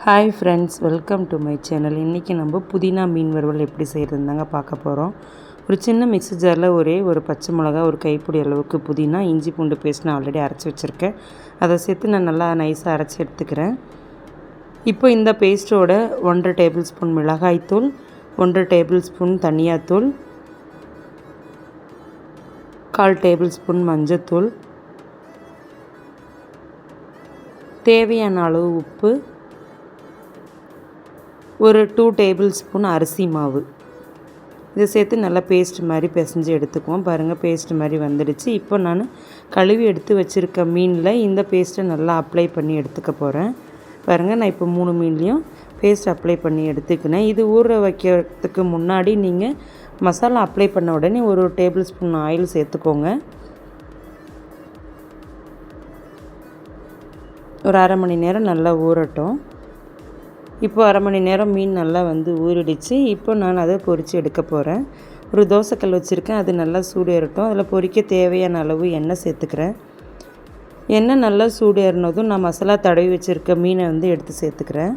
Hi friends, welcome to my channel. இன்றைக்கி நம்ம புதினா மீன் வறுவல் எப்படி செய்கிறதுன்னு தாங்க பார்க்க போகிறோம். ஒரு சின்ன மிக்ஸி ஜாரில் ஒரு பச்சை மிளகா, ஒரு கைப்பிடி அளவுக்கு புதினா, இஞ்சி பூண்டு பேஸ்ட் நான் ஆல்ரெடி அரைச்சி வச்சுருக்கேன். அதை சேர்த்து நான் நல்லா நைஸாக அரைச்சி எடுத்துக்கிறேன். இப்போ இந்த பேஸ்ட்டோட 1.5 டேபிள் ஸ்பூன் மிளகாய்த்தூள், 1.5 டேபிள் ஸ்பூன் தனியாத்தூள், 1/4 டேபிள் ஸ்பூன் மஞ்சத்தூள், தேவையான அளவு உப்பு, ஒரு 2 டேபிள் ஸ்பூன் அரிசி மாவு, இதை சேர்த்து நல்லா பேஸ்ட் மாதிரி பிசைஞ்சு எடுத்துக்குவோம். பாருங்கள், பேஸ்ட் மாதிரி வந்துடுச்சு. இப்போ நான் கழுவி எடுத்து வச்சுருக்க மீனில் இந்த பேஸ்ட்டை நல்லா அப்ளை பண்ணி எடுத்துக்க போகிறேன். பாருங்கள், நான் இப்போ 3 மீன்லேயும் பேஸ்ட் அப்ளை பண்ணி எடுத்துக்கினேன். இது ஊற வைக்கிறதுக்கு முன்னாடி நீங்கள் மசாலா அப்ளை பண்ண உடனே ஒரு டேபிள் ஸ்பூன் ஆயில் சேர்த்துக்கோங்க. ஒரு அரை மணி நேரம் நல்லா ஊறட்டும். இப்போ அரை மணி நேரம் மீன் நல்லா ஊறிடுச்சு. இப்போ நான் அதை பொரித்து எடுக்க போகிறேன். ஒரு தோசைக்கல் வச்சுருக்கேன், அது நல்லா சூடு ஏறட்டும். அதில் பொரிக்க தேவையான அளவு எண்ணெய் சேர்த்துக்கிறேன். எண்ணெய் நல்லா சூடு ஏறினதும் நான் மசாலா தடவி வச்சுருக்க மீனை எடுத்து சேர்த்துக்கிறேன்.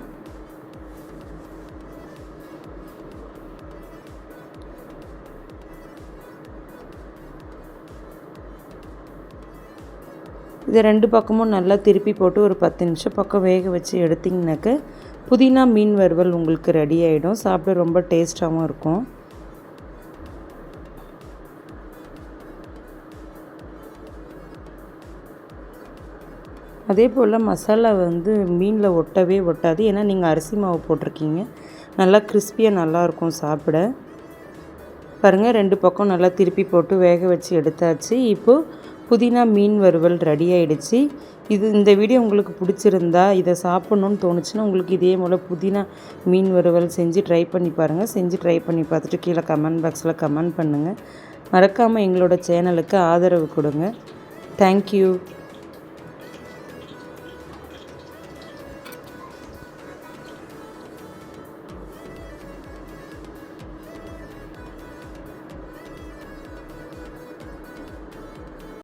இதை 2 பக்கமும் நல்லா திருப்பி போட்டு ஒரு 10 நிமிஷம் பக்கம் வேக வச்சு எடுத்திங்கனாக்க புதினா மீன் வறுவல் உங்களுக்கு ரெடி ஆகிடும். சாப்பிட ரொம்ப டேஸ்ட்டாகவும் இருக்கும். அதே போல் மசாலா மீனில் ஒட்டவே ஒட்டாது. ஏன்னா நீங்கள் அரிசி மாவு போட்டிருக்கீங்க. நல்லா கிறிஸ்பியாக நல்லாயிருக்கும் சாப்பிட. பாருங்கள், 2 பக்கம் நல்லா திருப்பி போட்டு வேக வச்சு எடுத்தாச்சு. இப்போது புதினா மீன் வறுவல் ரெடி ஆகிடுச்சு. இந்த வீடியோ உங்களுக்கு பிடிச்சிருந்தா, இதை சாப்பிட்ணுன்னு தோணுச்சுன்னா உங்களுக்கு இதே போல் புதினா மீன் வறுவல் செஞ்சு ட்ரை பண்ணி பாருங்கள். செஞ்சு ட்ரை பண்ணி பார்த்துட்டு கீழே கமெண்ட் பாக்ஸில் கமெண்ட் பண்ணுங்கள். மறக்காமல் எங்களோட சேனலுக்கு ஆதரவு கொடுங்க. தேங்க்யூ.